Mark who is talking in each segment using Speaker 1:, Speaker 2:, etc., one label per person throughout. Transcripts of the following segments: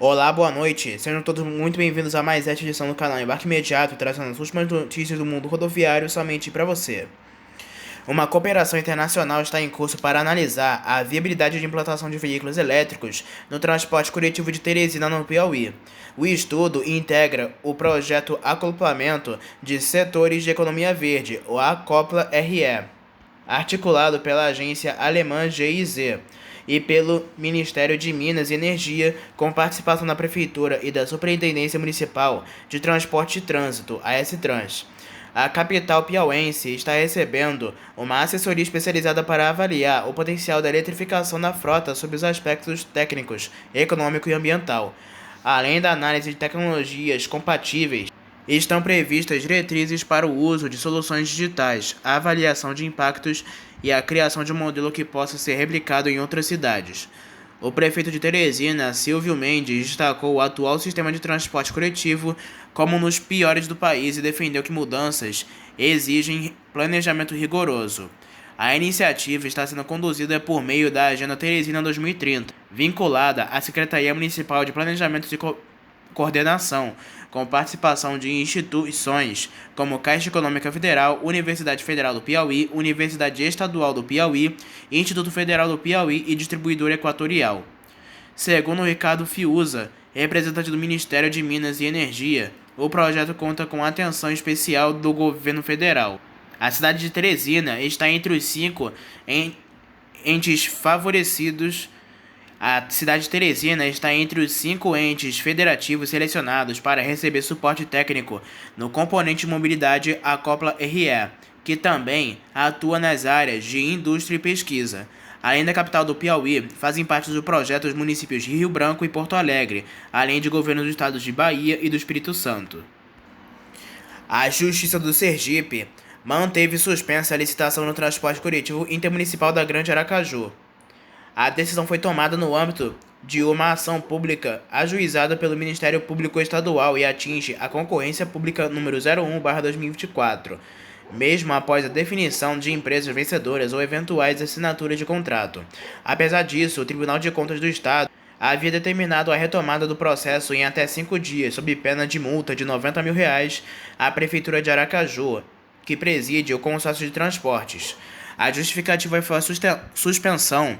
Speaker 1: Olá, boa noite. Sejam todos muito bem-vindos a mais esta edição do canal Embarque Imediato, trazendo as últimas notícias do mundo rodoviário somente para você. Uma cooperação internacional está em curso para analisar a viabilidade de implantação de veículos elétricos no transporte coletivo de Teresina, no Piauí. O estudo integra o projeto Acoplamento de Setores de Economia Verde, o Acopla-RE, articulado pela agência alemã GIZ e pelo Ministério de Minas e Energia, com participação da Prefeitura e da Superintendência Municipal de Transporte e Trânsito, a S-Trans. A capital piauense está recebendo uma assessoria especializada para avaliar o potencial da eletrificação da frota sob os aspectos técnicos, econômico e ambiental. Além da análise de tecnologias compatíveis, estão previstas diretrizes para o uso de soluções digitais, a avaliação de impactos e a criação de um modelo que possa ser replicado em outras cidades. O prefeito de Teresina, Silvio Mendes, destacou o atual sistema de transporte coletivo como um dos piores do país e defendeu que mudanças exigem planejamento rigoroso. A iniciativa está sendo conduzida por meio da Agenda Teresina 2030, vinculada à Secretaria Municipal de Planejamento e Coordenação, com participação de instituições como Caixa Econômica Federal, Universidade Federal do Piauí, Universidade Estadual do Piauí, Instituto Federal do Piauí e Distribuidora Equatorial. Segundo Ricardo Fiuza, representante do Ministério de Minas e Energia, o projeto conta com atenção especial do governo federal. A cidade de Teresina está entre os 5 entes favorecidos. A cidade de Teresina está entre os 5 entes federativos selecionados para receber suporte técnico no componente mobilidade Acopla-RE, que também atua nas áreas de indústria e pesquisa. Além da capital do Piauí, fazem parte do projeto os municípios de Rio Branco e Porto Alegre, além de governos dos estados de Bahia e do Espírito Santo. A Justiça do Sergipe manteve suspensa a licitação no transporte coletivo intermunicipal da Grande Aracaju. A decisão foi tomada no âmbito de uma ação pública ajuizada pelo Ministério Público Estadual e atinge a concorrência pública número 01/2024, mesmo após a definição de empresas vencedoras ou eventuais assinaturas de contrato. Apesar disso, o Tribunal de Contas do Estado havia determinado a retomada do processo em até 5 dias, sob pena de multa de R$ 90 mil à Prefeitura de Aracaju, que preside o consórcio de transportes. A justificativa foi a suspensão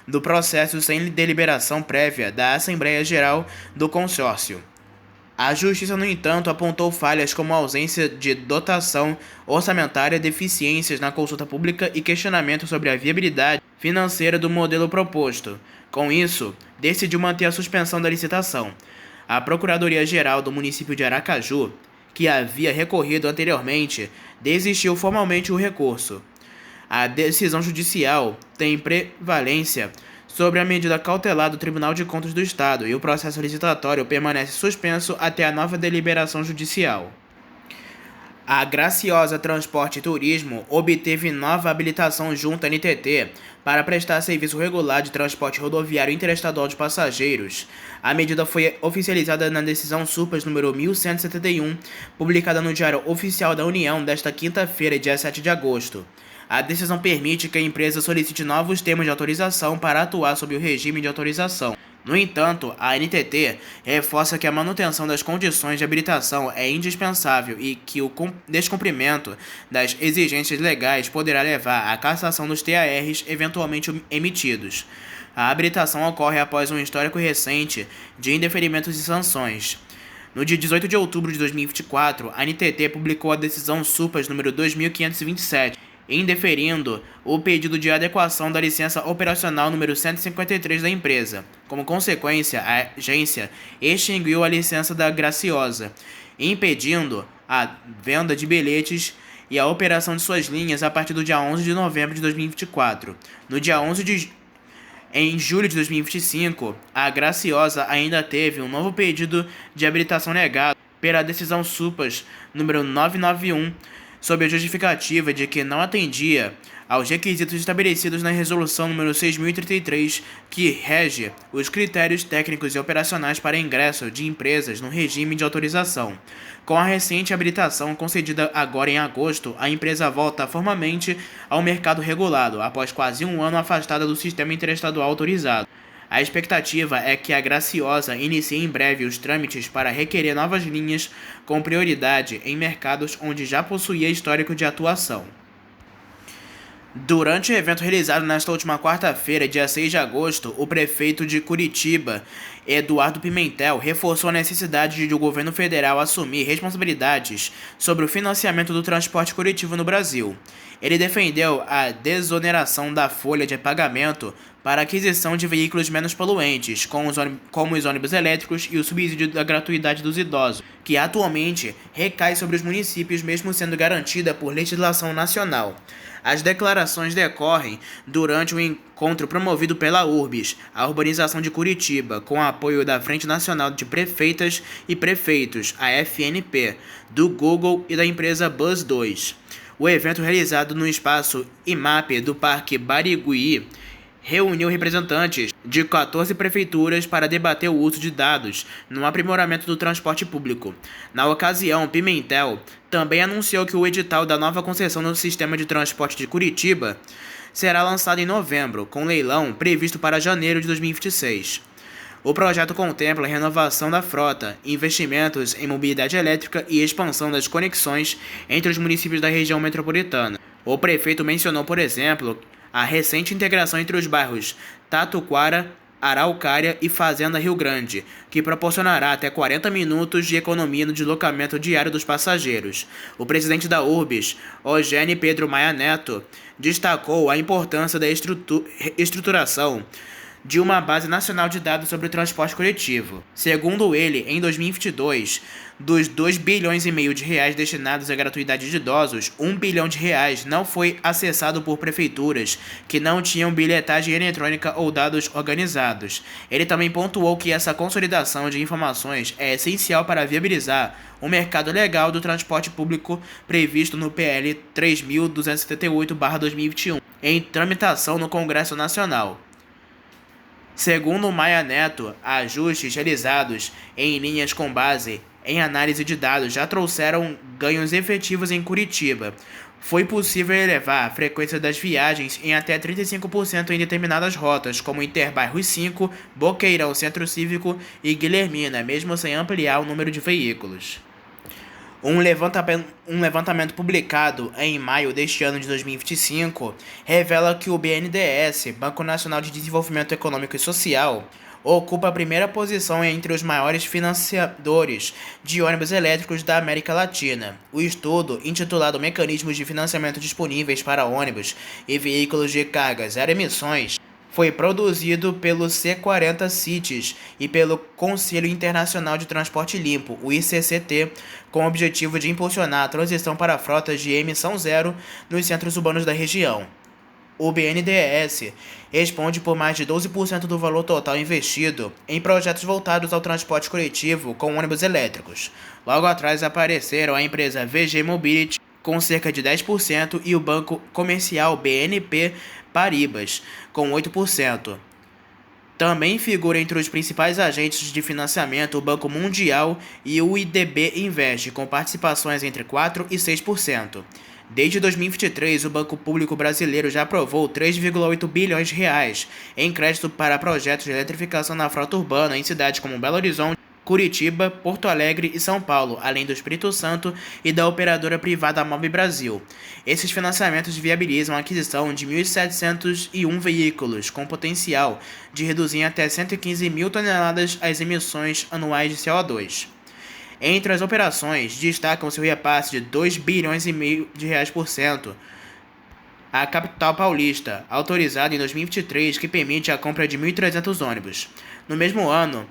Speaker 1: do processo sem deliberação prévia da Assembleia Geral do Consórcio. A Justiça, no entanto, apontou falhas como a ausência de dotação orçamentária, deficiências na consulta pública e questionamento sobre a viabilidade financeira do modelo proposto. Com isso, decidiu manter a suspensão da licitação. A Procuradoria-Geral do município de Aracaju, que havia recorrido anteriormente, desistiu formalmente o recurso. A decisão judicial tem prevalência sobre a medida cautelar do Tribunal de Contas do Estado e o processo licitatório permanece suspenso até a nova deliberação judicial. A Graciosa Transporte e Turismo obteve nova habilitação junto à NTT para prestar serviço regular de transporte rodoviário interestadual de passageiros. A medida foi oficializada na decisão SUPAS número 1171, publicada no Diário Oficial da União desta quinta-feira, dia 7 de agosto. A decisão permite que a empresa solicite novos termos de autorização para atuar sob o regime de autorização. No entanto, a NTT reforça que a manutenção das condições de habilitação é indispensável e que o descumprimento das exigências legais poderá levar à cassação dos TARs eventualmente emitidos. A habilitação ocorre após um histórico recente de indeferimentos e sanções. No dia 18 de outubro de 2024, a NTT publicou a decisão SUPAS número 2527, indeferindo o pedido de adequação da licença operacional número 153 da empresa. Como consequência, a agência extinguiu a licença da Graciosa, impedindo a venda de bilhetes e a operação de suas linhas a partir do dia 11 de novembro de 2024. Em julho de 2025, a Graciosa ainda teve um novo pedido de habilitação negado pela decisão SUPAS número 991, sob a justificativa de que não atendia aos requisitos estabelecidos na Resolução número 6.033, que rege os critérios técnicos e operacionais para ingresso de empresas no regime de autorização. Com a recente habilitação concedida agora em agosto, a empresa volta formalmente ao mercado regulado, após quase um ano afastada do sistema interestadual autorizado. A expectativa é que a Graciosa inicie em breve os trâmites para requerer novas linhas com prioridade em mercados onde já possuía histórico de atuação. Durante o evento realizado nesta última quarta-feira, dia 6 de agosto, o prefeito de Curitiba, Eduardo Pimentel, reforçou a necessidade de o governo federal assumir responsabilidades sobre o financiamento do transporte coletivo no Brasil. Ele defendeu a desoneração da folha de pagamento para a aquisição de veículos menos poluentes, como os ônibus elétricos e o subsídio da gratuidade dos idosos, que atualmente recai sobre os municípios, mesmo sendo garantida por legislação nacional. As declarações decorrem durante o encontro promovido pela URBS, a Urbanização de Curitiba, com apoio da Frente Nacional de Prefeitas e Prefeitos, a FNP, do Google e da empresa Buzz2. O evento, realizado no espaço IMAP do Parque Barigui, reuniu representantes de 14 prefeituras para debater o uso de dados no aprimoramento do transporte público. Na ocasião, Pimentel também anunciou que o edital da nova concessão no sistema de transporte de Curitiba será lançado em novembro, com leilão previsto para janeiro de 2026. O projeto contempla a renovação da frota, investimentos em mobilidade elétrica e expansão das conexões entre os municípios da região metropolitana. O prefeito mencionou, por exemplo, a recente integração entre os bairros Tatuquara, Araucária e Fazenda Rio Grande, que proporcionará até 40 minutos de economia no deslocamento diário dos passageiros. O presidente da URBS, Eugênio Pedro Maia Neto, destacou a importância da estruturação de uma base nacional de dados sobre o transporte coletivo. Segundo ele, em 2022, dos 2,5 bilhões de reais destinados à gratuidade de idosos, 1 bilhão de reais não foi acessado por prefeituras que não tinham bilhetagem eletrônica ou dados organizados. Ele também pontuou que essa consolidação de informações é essencial para viabilizar o mercado legal do transporte público previsto no PL 3.278/2021, em tramitação no Congresso Nacional. Segundo Maia Neto, ajustes realizados em linhas com base em análise de dados já trouxeram ganhos efetivos em Curitiba. Foi possível elevar a frequência das viagens em até 35% em determinadas rotas, como Interbairros 5, Boqueirão Centro Cívico e Guilhermina, mesmo sem ampliar o número de veículos. Um levantamento publicado em maio deste ano de 2025 revela que o BNDES, Banco Nacional de Desenvolvimento Econômico e Social, ocupa a primeira posição entre os maiores financiadores de ônibus elétricos da América Latina. O estudo, intitulado Mecanismos de Financiamento Disponíveis para Ônibus e Veículos de Carga Zero Emissões, foi produzido pelo C40 Cities e pelo Conselho Internacional de Transporte Limpo, o ICCT, com o objetivo de impulsionar a transição para frotas de emissão zero nos centros urbanos da região. O BNDES responde por mais de 12% do valor total investido em projetos voltados ao transporte coletivo com ônibus elétricos. Logo atrás apareceram a empresa VG Mobility, com cerca de 10%, e o banco comercial BNP Paribas, com 8%. Também figura entre os principais agentes de financiamento o Banco Mundial e o IDB Invest, com participações entre 4% e 6%. Desde 2023, o Banco Público Brasileiro já aprovou 3,8 bilhões de reais em crédito para projetos de eletrificação na frota urbana em cidades como Belo Horizonte, Curitiba, Porto Alegre e São Paulo, além do Espírito Santo e da operadora privada Mob Brasil. Esses financiamentos viabilizam a aquisição de 1.701 veículos, com potencial de reduzir em até 115 mil toneladas as emissões anuais de CO2. Entre as operações, destacam-se o repasse de 2,5 bilhões de reais por cento à capital paulista, autorizado em 2023, que permite a compra de 1.300 ônibus. No mesmo ano,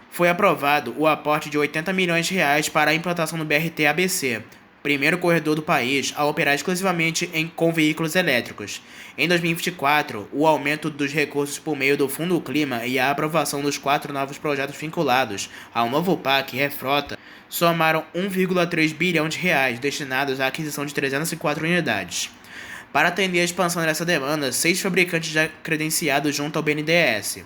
Speaker 1: foi aprovado o aporte de 80 milhões de reais para a implantação do BRT ABC, primeiro corredor do país a operar exclusivamente com veículos elétricos. Em 2024, o aumento dos recursos por meio do Fundo Clima e a aprovação dos 4 novos projetos vinculados ao novo PAC Refrota somaram 1,3 bilhão de reais destinados à aquisição de 304 unidades. Para atender a expansão dessa demanda, 6 fabricantes já credenciados junto ao BNDES.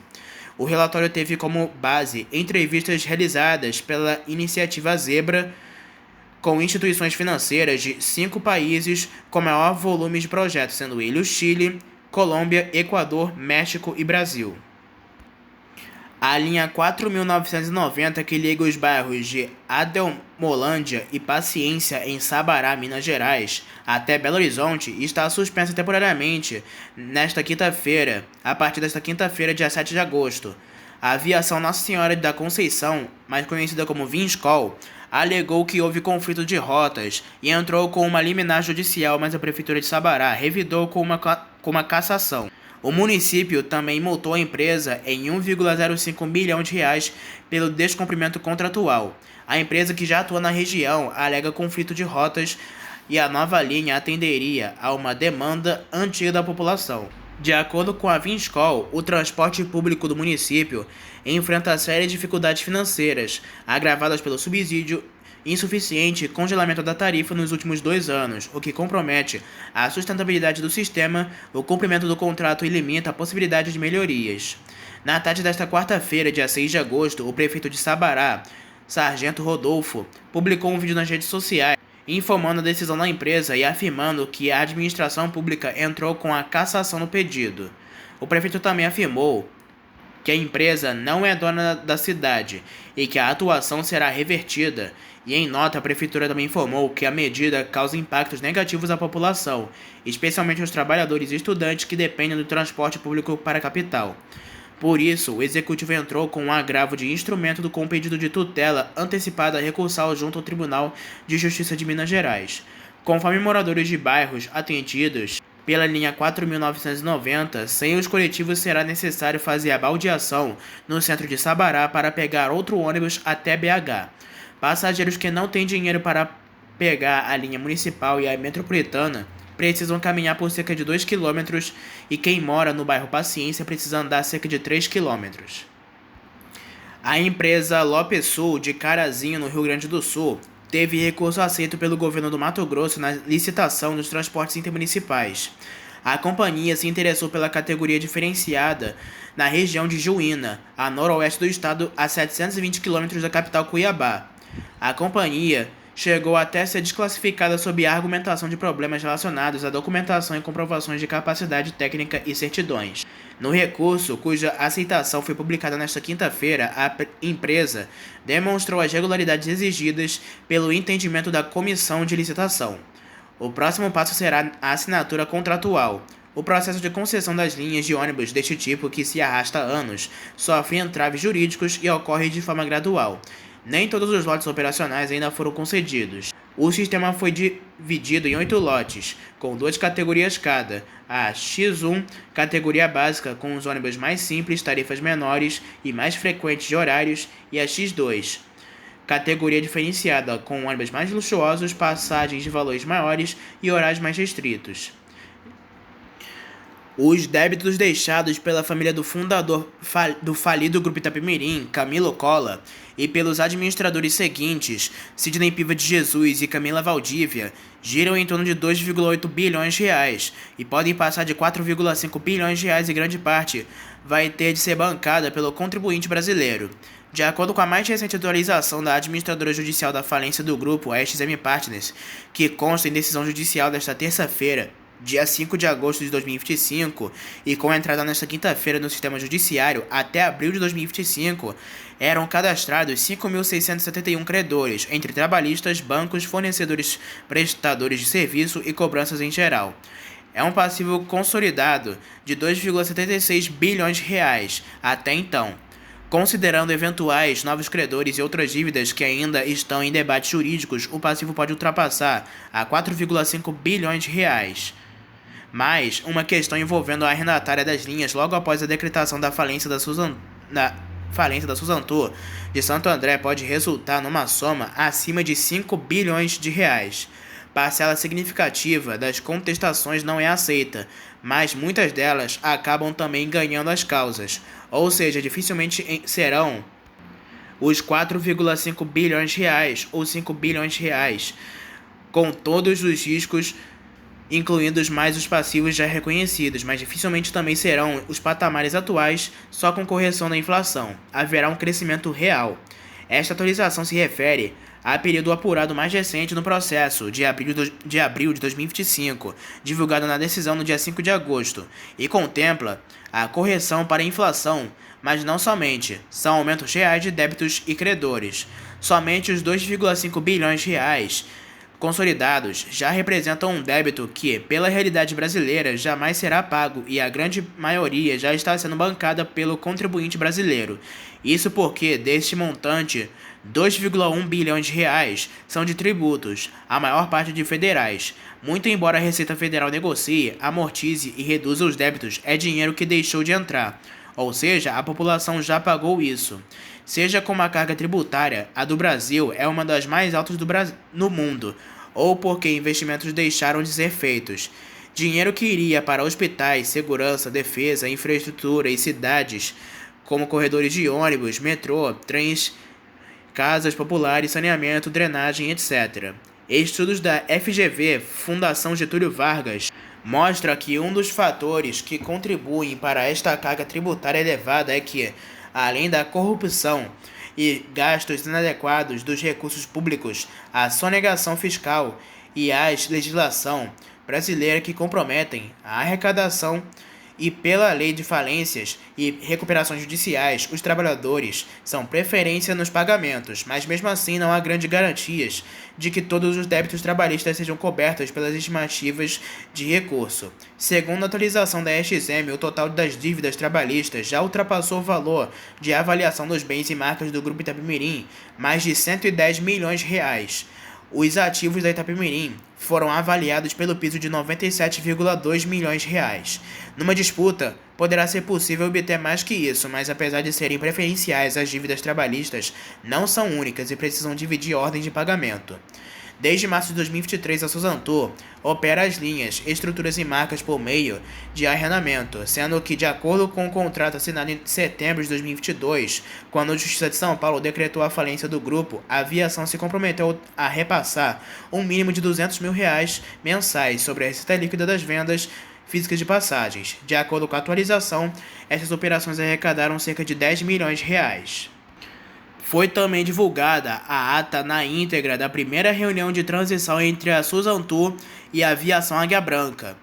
Speaker 1: O relatório teve como base entrevistas realizadas pela iniciativa Zebra com instituições financeiras de 5 países com maior volume de projetos, sendo eles o Chile, Colômbia, Equador, México e Brasil. A linha 4.990, que liga os bairros de Adelmolândia e Paciência, em Sabará, Minas Gerais, até Belo Horizonte, está suspensa temporariamente a partir desta quinta-feira, dia 7 de agosto. A aviação Nossa Senhora da Conceição, mais conhecida como Vinscol, alegou que houve conflito de rotas e entrou com uma liminar judicial, mas a Prefeitura de Sabará revidou com uma cassação. O município também multou a empresa em 1,05 bilhão de reais pelo descumprimento contratual. A empresa, que já atua na região, alega conflito de rotas e a nova linha atenderia a uma demanda antiga da população. De acordo com a Vinscol, o transporte público do município enfrenta sérias dificuldades financeiras, agravadas pelo subsídio insuficiente e congelamento da tarifa nos últimos 2 anos, o que compromete a sustentabilidade do sistema. O cumprimento do contrato e limita a possibilidade de melhorias. Na tarde desta quarta-feira, dia 6 de agosto, o prefeito de Sabará, Sargento Rodolfo, publicou um vídeo nas redes sociais informando a decisão da empresa e afirmando que a administração pública entrou com a cassação no pedido. O prefeito também afirmou que a empresa não é dona da cidade e que a atuação será revertida. E em nota, a prefeitura também informou que a medida causa impactos negativos à população, especialmente aos trabalhadores e estudantes que dependem do transporte público para a capital. Por isso, o executivo entrou com um agravo de instrumento com pedido de tutela antecipada recursal junto ao Tribunal de Justiça de Minas Gerais. Conforme moradores de bairros atendidos pela linha 4.990, sem os coletivos será necessário fazer a baldeação no centro de Sabará para pegar outro ônibus até BH. Passageiros que não têm dinheiro para pegar a linha municipal e a metropolitana precisam caminhar por cerca de 2 km e quem mora no bairro Paciência precisa andar cerca de 3 km. A empresa Lopesul, de Carazinho, no Rio Grande do Sul, teve recurso aceito pelo governo do Mato Grosso na licitação dos transportes intermunicipais. A companhia se interessou pela categoria diferenciada na região de Juína, a noroeste do estado, a 720 km da capital Cuiabá. A companhia chegou até a ser desclassificada sob a argumentação de problemas relacionados à documentação e comprovações de capacidade técnica e certidões. No recurso, cuja aceitação foi publicada nesta quinta-feira, a empresa demonstrou as regularidades exigidas pelo entendimento da comissão de licitação. O próximo passo será a assinatura contratual. O processo de concessão das linhas de ônibus deste tipo, que se arrasta há anos, sofre entraves jurídicos e ocorre de forma gradual. Nem todos os lotes operacionais ainda foram concedidos. O sistema foi dividido em 8 lotes, com 2 categorias cada. A X1, categoria básica, com os ônibus mais simples, tarifas menores e mais frequentes de horários, e a X2, categoria diferenciada, com ônibus mais luxuosos, passagens de valores maiores e horários mais restritos. Os débitos deixados pela família do fundador do falido Grupo Itapemirim, Camilo Colla, e pelos administradores seguintes, Sidney Piva de Jesus e Camila Valdívia, giram em torno de 2,8 bilhões de reais e podem passar de 4,5 bilhões de reais, e grande parte vai ter de ser bancada pelo contribuinte brasileiro. De acordo com a mais recente atualização da administradora judicial da falência do grupo, a XM Partners, que consta em decisão judicial desta terça-feira, dia 5 de agosto de 2025, e com a entrada nesta quinta-feira no sistema judiciário, até abril de 2025, eram cadastrados 5.671 credores, entre trabalhistas, bancos, fornecedores, prestadores de serviço e cobranças em geral. É um passivo consolidado de 2,76 bilhões de reais até então. Considerando eventuais novos credores e outras dívidas que ainda estão em debates jurídicos, o passivo pode ultrapassar a 4,5 bilhões de reais. Mas uma questão envolvendo a arrendatária das linhas logo após a decretação da falência da Suzantur de Santo André pode resultar numa soma acima de 5 bilhões de reais. Parcela significativa das contestações não é aceita, mas muitas delas acabam também ganhando as causas, ou seja, dificilmente serão os 4,5 bilhões de reais ou 5 bilhões de reais, com todos os riscos incluindo mais os passivos já reconhecidos, mas dificilmente também serão os patamares atuais só com correção da inflação. Haverá um crescimento real. Esta atualização se refere a período apurado mais recente no processo, de abril de 2025, divulgado na decisão no dia 5 de agosto, e contempla a correção para a inflação, mas não somente, são aumentos reais de débitos e credores. Somente os 2,5 bilhões de reais consolidados já representam um débito que, pela realidade brasileira, jamais será pago e a grande maioria já está sendo bancada pelo contribuinte brasileiro. Isso porque, deste montante, 2,1 bilhões de reais são de tributos, a maior parte de federais. Muito embora a Receita Federal negocie, amortize e reduza os débitos, é dinheiro que deixou de entrar. Ou seja, a população já pagou isso. Seja com uma carga tributária, a do Brasil é uma das mais altas no mundo, ou porque investimentos deixaram de ser feitos. Dinheiro que iria para hospitais, segurança, defesa, infraestrutura e cidades, como corredores de ônibus, metrô, trens, casas populares, saneamento, drenagem, etc. Estudos da FGV, Fundação Getúlio Vargas, mostra que um dos fatores que contribuem para esta carga tributária elevada é que, além da corrupção e gastos inadequados dos recursos públicos, a sonegação fiscal e a legislação brasileira que comprometem a arrecadação e pela lei de falências e recuperações judiciais, os trabalhadores são preferência nos pagamentos, mas mesmo assim não há grandes garantias de que todos os débitos trabalhistas sejam cobertos pelas estimativas de recurso. Segundo a atualização da EXM, o total das dívidas trabalhistas já ultrapassou o valor de avaliação dos bens e marcas do Grupo Itapemirim, mais de 110 milhões de reais. Os ativos da Itapemirim foram avaliados pelo piso de 97,2 milhões de reais. Numa disputa, poderá ser possível obter mais que isso, mas apesar de serem preferenciais, as dívidas trabalhistas não são únicas e precisam dividir ordem de pagamento. Desde março de 2023, a Suzantur opera as linhas, estruturas e marcas por meio de arrendamento, sendo que, de acordo com o contrato assinado em setembro de 2022, quando a Justiça de São Paulo decretou a falência do grupo, a aviação se comprometeu a repassar um mínimo de R$200 mil mensais sobre a receita líquida das vendas físicas de passagens. De acordo com a atualização, essas operações arrecadaram cerca de R$10 milhões. Foi também divulgada a ata na íntegra da primeira reunião de transição entre a Suzantur e a Aviação Águia Branca.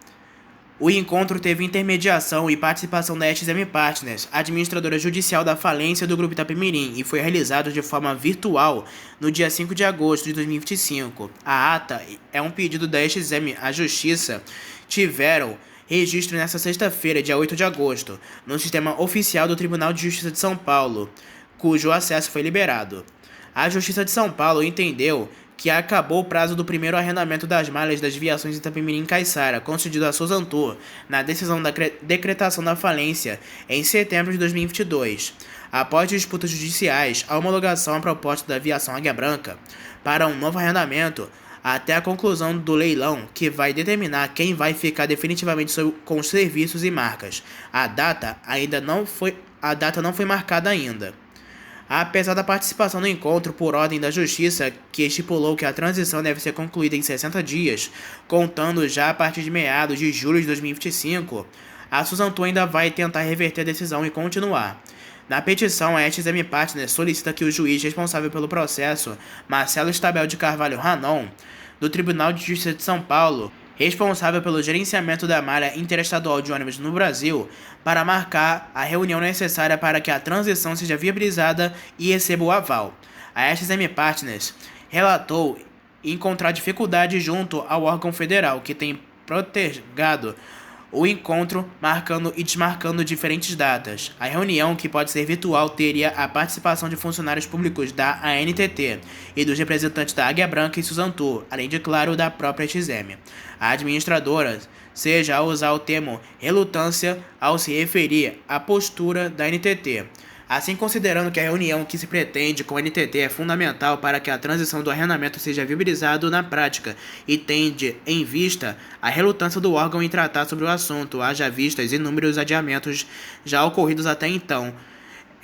Speaker 1: O encontro teve intermediação e participação da EXM Partners, administradora judicial da falência do Grupo Itapemirim, e foi realizado de forma virtual no dia 5 de agosto de 2025. A ata é um pedido da EXM à Justiça. Tiveram registro nesta sexta-feira, dia 8 de agosto, no sistema oficial do Tribunal de Justiça de São Paulo, cujo acesso foi liberado. A Justiça de São Paulo entendeu que acabou o prazo do primeiro arrendamento das malhas das viações Itapemirim Caiçara, concedido à Suzantur, na decisão da decretação da falência em setembro de 2022. Após disputas judiciais, a homologação à proposta da Aviação Águia Branca para um novo arrendamento, até a conclusão do leilão, que vai determinar quem vai ficar definitivamente com os serviços e marcas. A data não foi marcada ainda. Apesar da participação no encontro por ordem da Justiça, que estipulou que a transição deve ser concluída em 60 dias, contando já a partir de meados de julho de 2025, a Suzantur ainda vai tentar reverter a decisão e continuar. Na petição, a EXM Partners solicita que o juiz responsável pelo processo, Marcelo Estabel de Carvalho Ranon, do Tribunal de Justiça de São Paulo, responsável pelo gerenciamento da malha interestadual de ônibus no Brasil, para marcar a reunião necessária para que a transição seja viabilizada e receba o aval. A EXM Partners relatou encontrar dificuldade junto ao órgão federal, que tem postergado o encontro, marcando e desmarcando diferentes datas. A reunião, que pode ser virtual, teria a participação de funcionários públicos da ANTT e dos representantes da Águia Branca e Suzantur, além de, claro, da própria EXM. A administradora seja a usar o termo relutância ao se referir à postura da NTT. Assim, considerando que a reunião que se pretende com a NTT é fundamental para que a transição do arrendamento seja viabilizado na prática e tende em vista a relutância do órgão em tratar sobre o assunto, haja vistas inúmeros adiamentos já ocorridos até então,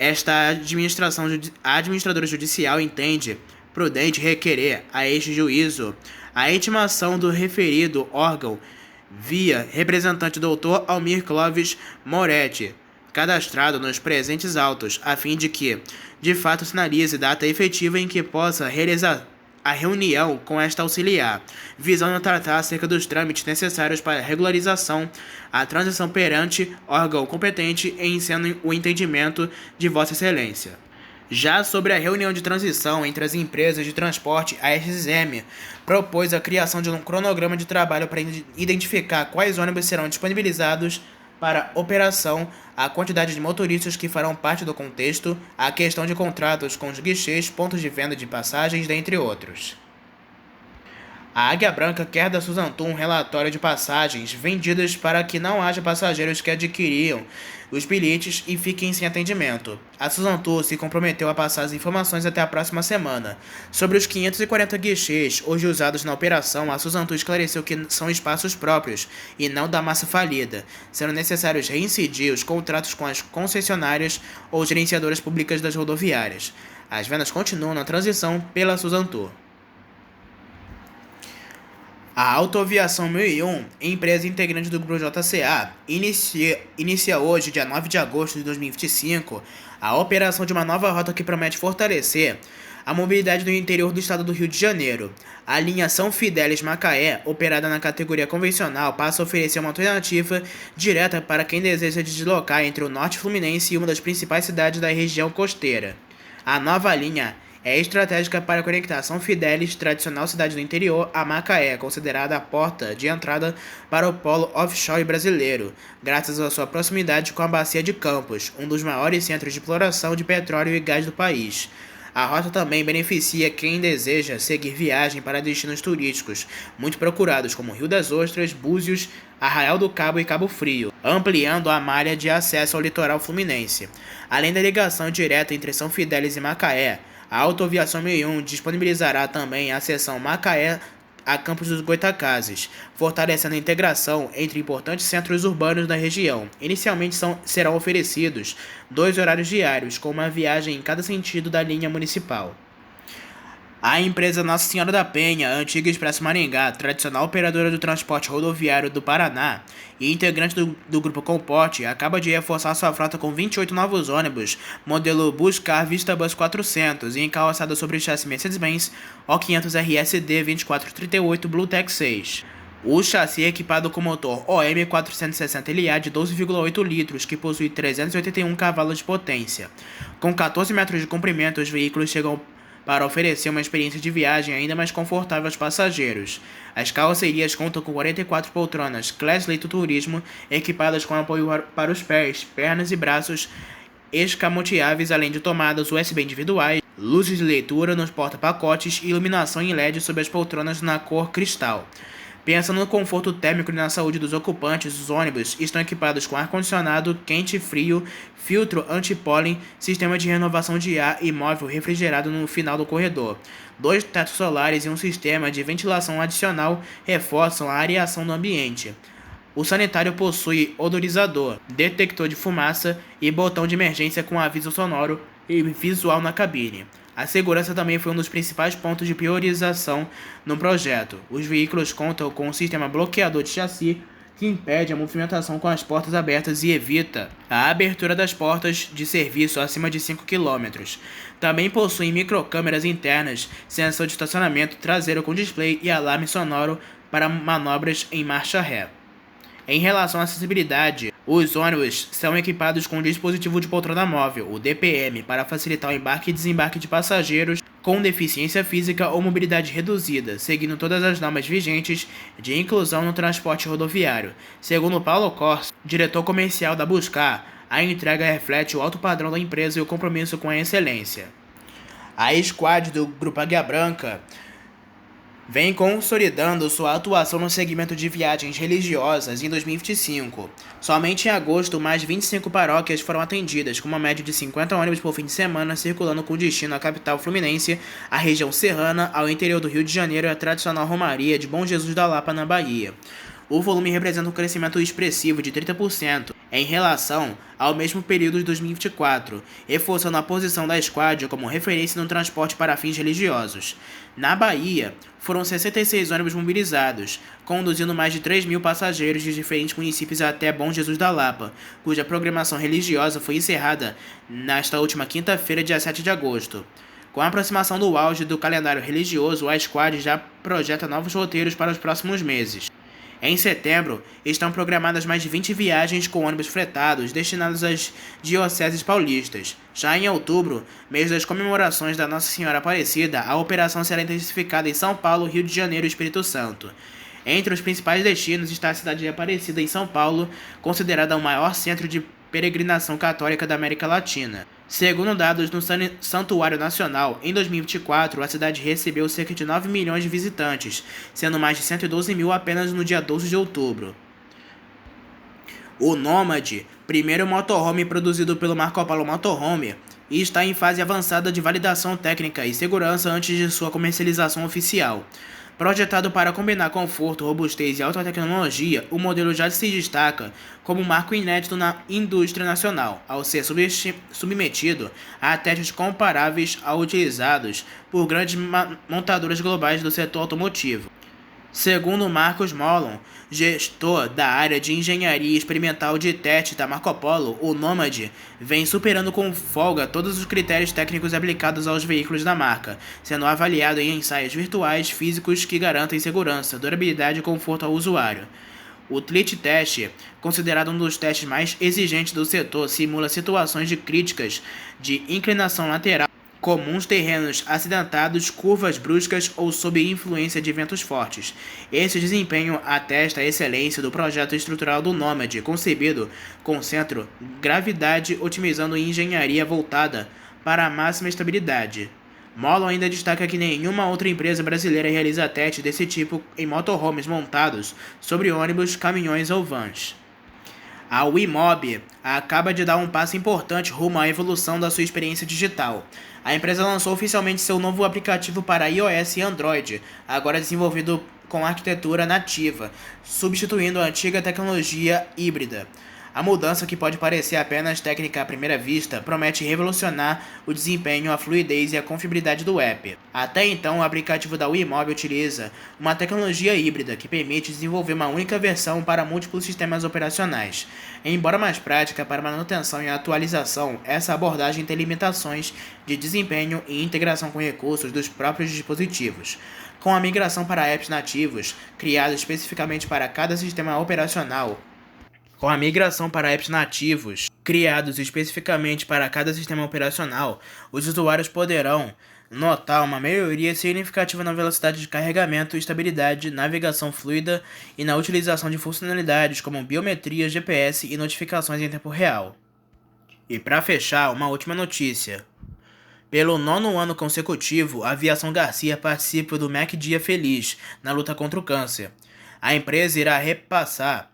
Speaker 1: a administradora judicial entende prudente requerer a este juízo a intimação do referido órgão via representante Dr. Almir Clóvis Moretti, cadastrado nos presentes autos, a fim de que, de fato, sinalize data efetiva em que possa a reunião com esta auxiliar, visando tratar acerca dos trâmites necessários para a regularização, a transição perante órgão competente em sendo o entendimento de Vossa Excelência. Já sobre a reunião de transição entre as empresas de transporte, a SZM propôs a criação de um cronograma de trabalho para identificar quais ônibus serão disponibilizados para operação, a quantidade de motoristas que farão parte do contexto, a questão de contratos com os guichês, pontos de venda de passagens, dentre outros. A Águia Branca quer da Suzantur um relatório de passagens vendidas para que não haja passageiros que adquiriam os bilhetes e fiquem sem atendimento. A Suzantur se comprometeu a passar as informações até a próxima semana. Sobre os 540 guichês hoje usados na operação, a Suzantur esclareceu que são espaços próprios e não da massa falida, sendo necessários reincidir os contratos com as concessionárias ou gerenciadoras públicas das rodoviárias. As vendas continuam na transição pela Suzantur. A Autoaviação 1001, empresa integrante do Grupo JCA, inicia hoje, dia 9 de agosto de 2025, a operação de uma nova rota que promete fortalecer a mobilidade do interior do estado do Rio de Janeiro. A linha São Fidélis-Macaé, operada na categoria convencional, passa a oferecer uma alternativa direta para quem deseja deslocar entre o norte fluminense e uma das principais cidades da região costeira. A nova linha é estratégica para conectar São Fidélis, tradicional cidade do interior, a Macaé, considerada a porta de entrada para o polo offshore brasileiro, graças à sua proximidade com a Bacia de Campos, um dos maiores centros de exploração de petróleo e gás do país. A rota também beneficia quem deseja seguir viagem para destinos turísticos muito procurados como Rio das Ostras, Búzios, Arraial do Cabo e Cabo Frio, ampliando a malha de acesso ao litoral fluminense. Além da ligação direta entre São Fidélis e Macaé, a Autoaviação 1001 disponibilizará também a seção Macaé a Campos dos Goytacazes, fortalecendo a integração entre importantes centros urbanos da região. Inicialmente serão oferecidos 2 horários diários, com uma viagem em cada sentido da linha municipal. A empresa Nossa Senhora da Penha, antiga Expresso Maringá, tradicional operadora do transporte rodoviário do Paraná e integrante do Grupo Comporte, acaba de reforçar sua frota com 28 novos ônibus, modelo Buscar Vista Bus 400 e encarroçado sobre o chassi Mercedes-Benz O500 RSD 2438 Bluetech 6. O chassi é equipado com motor OM 460 LA de 12,8 litros, que possui 381 cavalos de potência. Com 14 metros de comprimento, os veículos chegam para oferecer uma experiência de viagem ainda mais confortável aos passageiros. As carrocerias contam com 44 poltronas Class Leito Turismo, equipadas com apoio para os pés, pernas e braços escamoteáveis, além de tomadas USB individuais, luzes de leitura nos porta-pacotes e iluminação em LED sobre as poltronas na cor cristal. Pensando no conforto térmico e na saúde dos ocupantes, os ônibus estão equipados com ar-condicionado quente e frio, filtro anti-pólen, sistema de renovação de ar e móvel refrigerado no final do corredor. 2 tetos solares e um sistema de ventilação adicional reforçam a areação do ambiente. O sanitário possui odorizador, detector de fumaça e botão de emergência com aviso sonoro e visual na cabine. A segurança também foi um dos principais pontos de priorização no projeto. Os veículos contam com um sistema bloqueador de chassi que impede a movimentação com as portas abertas e evita a abertura das portas de serviço acima de 5 km. Também possuem microcâmeras internas, sensor de estacionamento traseiro com display e alarme sonoro para manobras em marcha ré. Em relação à acessibilidade, os ônibus são equipados com um dispositivo de poltrona móvel, o DPM, para facilitar o embarque e desembarque de passageiros com deficiência física ou mobilidade reduzida, seguindo todas as normas vigentes de inclusão no transporte rodoviário. Segundo Paulo Corso, diretor comercial da Buscar, a entrega reflete o alto padrão da empresa e o compromisso com a excelência. A Squad do Grupo Águia Branca vem consolidando sua atuação no segmento de viagens religiosas em 2025. Somente em agosto, mais de 25 paróquias foram atendidas, com uma média de 50 ônibus por fim de semana circulando com destino à capital fluminense, à região serrana, ao interior do Rio de Janeiro e à tradicional Romaria de Bom Jesus da Lapa, na Bahia. O volume representa um crescimento expressivo de 30% em relação ao mesmo período de 2024, reforçando a posição da Squad como referência no transporte para fins religiosos. Na Bahia, foram 66 ônibus mobilizados, conduzindo mais de 3.000 passageiros de diferentes municípios até Bom Jesus da Lapa, cuja programação religiosa foi encerrada nesta última quinta-feira, dia 7 de agosto. Com a aproximação do auge do calendário religioso, a Squad já projeta novos roteiros para os próximos meses. Em setembro, estão programadas mais de 20 viagens com ônibus fretados destinados às dioceses paulistas. Já em outubro, mês das comemorações da Nossa Senhora Aparecida, a operação será intensificada em São Paulo, Rio de Janeiro e Espírito Santo. Entre os principais destinos está a cidade de Aparecida, em São Paulo, considerada o maior centro de peregrinação católica da América Latina. Segundo dados do Santuário Nacional, em 2024, a cidade recebeu cerca de 9 milhões de visitantes, sendo mais de 112 mil apenas no dia 12 de outubro. O Nômade, primeiro motorhome produzido pelo Marco Polo Motorhome, está em fase avançada de validação técnica e segurança antes de sua comercialização oficial. Projetado para combinar conforto, robustez e alta tecnologia, o modelo já se destaca como um marco inédito na indústria nacional, ao ser submetido a testes comparáveis aos utilizados por grandes montadoras globais do setor automotivo. Segundo Marcos Mollon, gestor da área de engenharia experimental de teste da Marco Polo, o Nômade vem superando com folga todos os critérios técnicos aplicados aos veículos da marca, sendo avaliado em ensaios virtuais físicos que garantem segurança, durabilidade e conforto ao usuário. O Tlit Test, considerado um dos testes mais exigentes do setor, simula situações de críticas de inclinação lateral, comuns terrenos acidentados, curvas bruscas ou sob influência de ventos fortes. Esse desempenho atesta a excelência do projeto estrutural do Nômade, concebido com centro-gravidade, otimizando engenharia voltada para a máxima estabilidade. Mollon ainda destaca que nenhuma outra empresa brasileira realiza testes desse tipo em motorhomes montados sobre ônibus, caminhões ou vans. A Wimob acaba de dar um passo importante rumo à evolução da sua experiência digital. A empresa lançou oficialmente seu novo aplicativo para iOS e Android, agora desenvolvido com arquitetura nativa, substituindo a antiga tecnologia híbrida. A mudança, que pode parecer apenas técnica à primeira vista, promete revolucionar o desempenho, a fluidez e a confiabilidade do app. Até então, o aplicativo da Wimob utiliza uma tecnologia híbrida que permite desenvolver uma única versão para múltiplos sistemas operacionais. Embora mais prática para manutenção e atualização, essa abordagem tem limitações de desempenho e integração com recursos dos próprios dispositivos. Com a migração para apps nativos, criados especificamente para cada sistema operacional, os usuários poderão notar uma melhoria significativa na velocidade de carregamento, estabilidade, navegação fluida e na utilização de funcionalidades como biometria, GPS e notificações em tempo real. E para fechar, uma última notícia. Pelo 9º ano consecutivo, a Aviação Garcia participa do Mac Dia Feliz na luta contra o câncer. A empresa irá repassar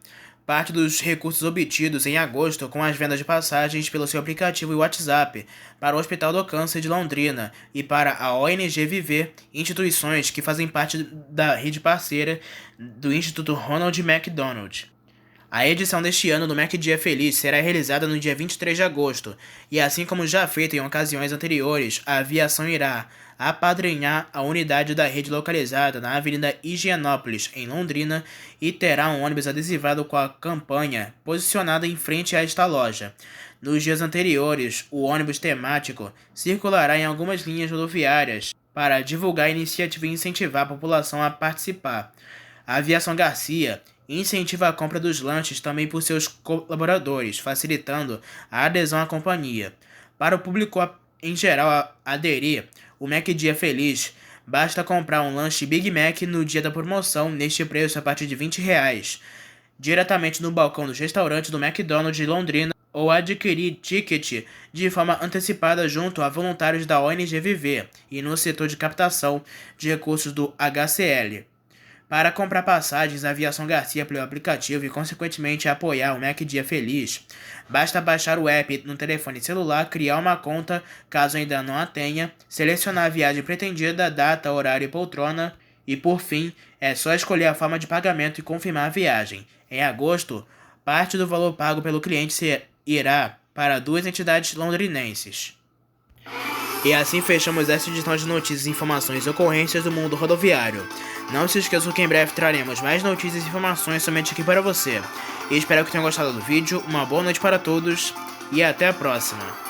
Speaker 1: parte dos recursos obtidos em agosto com as vendas de passagens pelo seu aplicativo e WhatsApp para o Hospital do Câncer de Londrina e para a ONG Viver, instituições que fazem parte da rede parceira do Instituto Ronald McDonald. A edição deste ano do Mac Dia Feliz será realizada no dia 23 de agosto, e assim como já feito em ocasiões anteriores, a aviação irá apadrinhar a unidade da rede localizada na Avenida Higienópolis, em Londrina, e terá um ônibus adesivado com a campanha posicionada em frente a esta loja. Nos dias anteriores, o ônibus temático circulará em algumas linhas rodoviárias para divulgar a iniciativa e incentivar a população a participar. A Aviação Garcia incentiva a compra dos lanches também por seus colaboradores, facilitando a adesão à companhia. Para o público em geral aderir, o Mac Dia Feliz, basta comprar um lanche Big Mac no dia da promoção, neste preço a partir de R$20, diretamente no balcão dos restaurantes do McDonald's de Londrina, ou adquirir ticket de forma antecipada junto a voluntários da ONG Viver e no setor de captação de recursos do HCL. Para comprar passagens, a Aviação Garcia pelo aplicativo e, consequentemente, apoiar o Mac Dia Feliz, basta baixar o app no telefone celular, criar uma conta, caso ainda não a tenha, selecionar a viagem pretendida, data, horário e poltrona, e, por fim, é só escolher a forma de pagamento e confirmar a viagem. Em agosto, parte do valor pago pelo cliente irá para 2 entidades londrinenses. E assim fechamos essa edição de notícias, informações e ocorrências do mundo rodoviário. Não se esqueçam que em breve traremos mais notícias e informações somente aqui para você. E espero que tenham gostado do vídeo, uma boa noite para todos e até a próxima.